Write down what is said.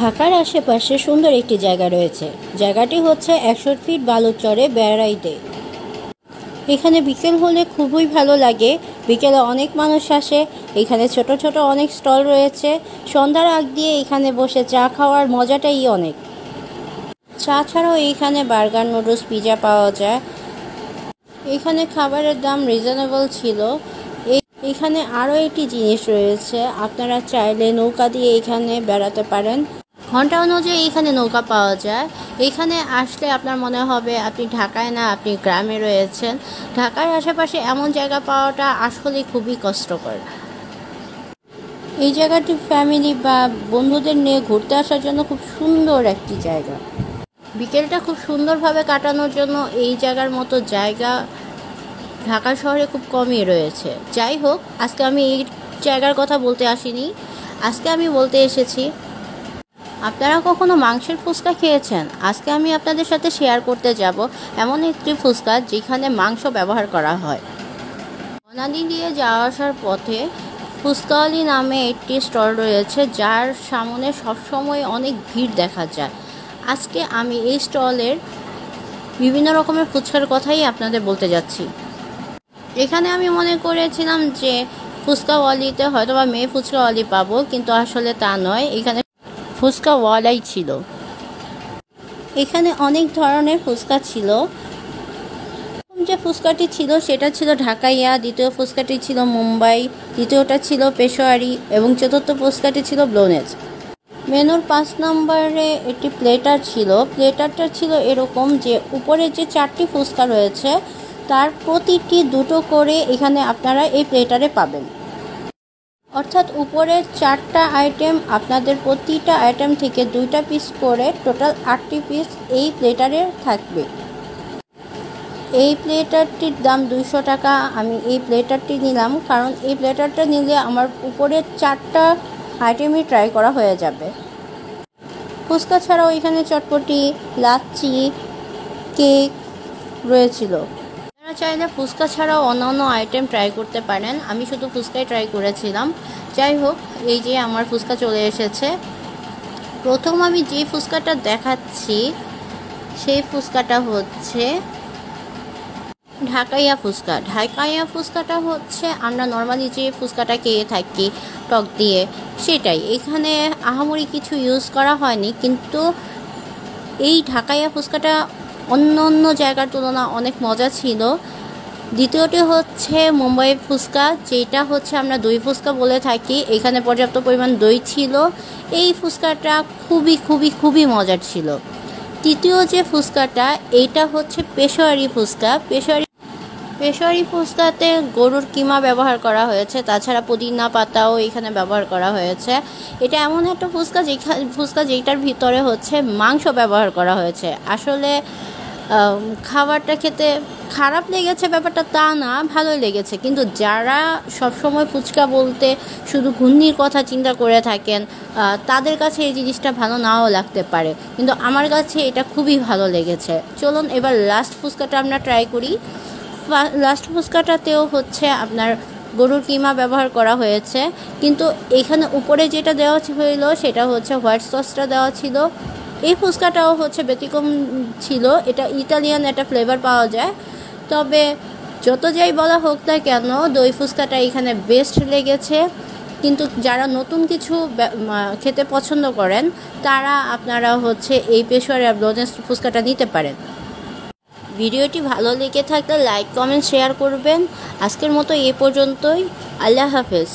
ঢাকার আশেপাশে সুন্দর একটি জায়গা রয়েছে। জায়গাটি হচ্ছে 100 ফিট বালুচরে বেড়াইতে। এখানে বিকেল হলে খুবই ভালো লাগে। বিকেলে অনেক মানুষ আসে। এখানে ছোট ছোট অনেক স্টল রয়েছে। সন্ধ্যার আগ দিয়ে এখানে বসে চা খাওয়ার মজাটাই অনেক। চা ছাড়াও এইখানে বার্গার, নুডলস, পিৎজা পাওয়া যায়। এখানে খাবারের দাম রিজনেবল ছিল। এখানে আরও একটি জিনিস রয়েছে, আপনারা চাইলে নৌকা দিয়ে এখানে বেড়াতে পারেন। ঘন্টা অনুযায়ী এখানে নৌকা পাওয়া যায়। এখানে আসলে আপনার মনে হবে আপনি ঢাকায় না, আপনি গ্রামে রয়েছেন। ঢাকার আশেপাশে এমন জায়গা পাওয়াটা আসলে খুবই কষ্টকর। এই জায়গাটি ফ্যামিলি বা বন্ধুদের নিয়ে ঘুরতে আসার জন্য খুব সুন্দর একটি জায়গা। বিকেলটা খুব সুন্দরভাবে কাটানোর জন্য এই জায়গার মতো জায়গা ঢাকা শহরে খুব কমই রয়েছে। যাই হোক, আজকে আমি এই জায়গার কথা বলতে আসিনি। আজকে আমি বলতে এসেছি, আপনারা কখনো মাংসের ফুচকা খেয়েছেন? আজকে আমি আপনাদের সাথে শেয়ার করতে যাব এমন একটি ফুচকা যেখানে মাংস ব্যবহার করা হয়। বনানী দিয়ে যাওয়া আসার পথে ফুচকাওয়ালি নামে একটি স্টল রয়েছে, যার সামনে সবসময় অনেক ভিড় দেখা যায়। আজকে আমি এই স্টলের বিভিন্ন রকমের ফুচকার কথাই আপনাদের বলতে যাচ্ছি। এখানে আমি মনে করেছিলাম যে ফুচকাওয়ালিতে হয়তো বা মেয়ে ফুচকাওয়ালি পাবো, কিন্তু আসলে তা নয়, এখানে ফুচকাওয়ালাই ছিল। এখানে অনেক ধরনের ফুচকা ছিল। যে ফুচকাটি ছিল সেটা ছিল ঢাকাইয়া, দ্বিতীয় ফুচকাটি ছিল মুম্বাই, তৃতীয়টা ছিল পেশোয়ারি এবং চতুর্থ ফুচকাটি ছিল ব্লোনেজ। মেনুর 5 নম্বরে একটি প্লেটার ছিল। প্লেটারটা ছিল এরকম যে উপরে যে 4টি ফুচকা রয়েছে তার প্রতিটি 2টো করে এখানে আপনারা এই প্লেটারে পাবেন। অর্থাৎ উপরের 4টা আইটেম, আপনাদের প্রতিটা আইটেম থেকে 2টা পিস করে টোটাল 8টি পিস এই প্লেটারে থাকবে। এই প্লেটারটির দাম 200 টাকা। আমি এই প্লেটারটি নিলাম কারণ এই প্লেটারটা নিলে আমার উপরের 4টা আইটেমই ট্রাই করা হয়ে যাবে। ফুচকা ছাড়াও এখানে চটপটি, লাচ্ছি, কেক রয়েছিল। আপনারা চাইলে ফুচকা ছাড়াও অন্যান্য আইটেম ট্রাই করতে পারেন। আমি শুধু ফুচকাই ট্রাই করেছিলাম। যাই হোক, এই যে আমার ফুচকা চলে এসেছে। প্রথম আমি যে ফুচকাটা দেখাচ্ছি সেই ফুচকাটা হচ্ছে ঢাকাইয়া ফুচকা। ঢাকাইয়া ফুচকাটা হচ্ছে আমরা নর্মালি যে ফুচকাটা খেয়ে থাকি টক দিয়ে, সেটাই। এখানে আহামরি কিছু ইউজ করা হয়নি, কিন্তু এই ঢাকাইয়া ফুচকাটা অন্য অন্য জায়গার তুলনা অনেক মজা ছিল। দ্বিতীয়টি হচ্ছে মুম্বাই ফুচকা, যেটা হচ্ছে আমরা দই ফুচকা বলে থাকি। এখানে পর্যাপ্ত পরিমাণ দই ছিল। এই ফুচকাটা খুবই খুবই খুবই মজার ছিল। তৃতীয় যে ফুচকাটা, এইটা হচ্ছে পেশোয়ারি ফুচকা। পেশোয়ারি ফুচকাতে গরুর কিমা ব্যবহার করা হয়েছে, তাছাড়া পুদিনা পাতাও এখানে ব্যবহার করা হয়েছে। এটা এমন একটা ফুচকা যেটার ভিতরে হচ্ছে মাংস ব্যবহার করা হয়েছে। আসলে খাবারটা খেতে খারাপ লেগেছে ব্যাপারটা তা না, ভালোই লেগেছে। কিন্তু যারা সবসময় ফুচকা বলতে শুধু ঘুগনির কথা চিন্তা করে থাকেন, তাদের কাছে এই জিনিসটা ভালো নাও লাগতে পারে, কিন্তু আমার কাছে এটা খুবই ভালো লেগেছে। চলুন এবার লাস্ট ফুচকাটা আমরা ট্রাই করি। লাস্ট ফুচকাটাতেও হচ্ছে আপনার গরুর কিমা ব্যবহার করা হয়েছে, কিন্তু এখানে উপরে যেটা দেওয়া হইলো সেটা হচ্ছে হোয়াইট সসটা দেওয়া ছিল। এই ফুচকাটাও হচ্ছে ব্যতিক্রম ছিল। এটা ইতালিয়ান একটা ফ্লেভার পাওয়া যায়। তবে যত যাই বলা হোক না কেন, দই ফুচকাটা এখানে বেস্ট লেগেছে। কিন্তু যারা নতুন কিছু খেতে পছন্দ করেন তারা আপনারা হচ্ছে এই পেশোয়ারি আর ব্লোনেজ ফুচকাটা নিতে পারেন। ভিডিওটি ভালো লেগে থাকলে লাইক, কমেন্ট, শেয়ার করবেন। আজকের মতো এই পর্যন্তই। আল্লাহ হাফেজ।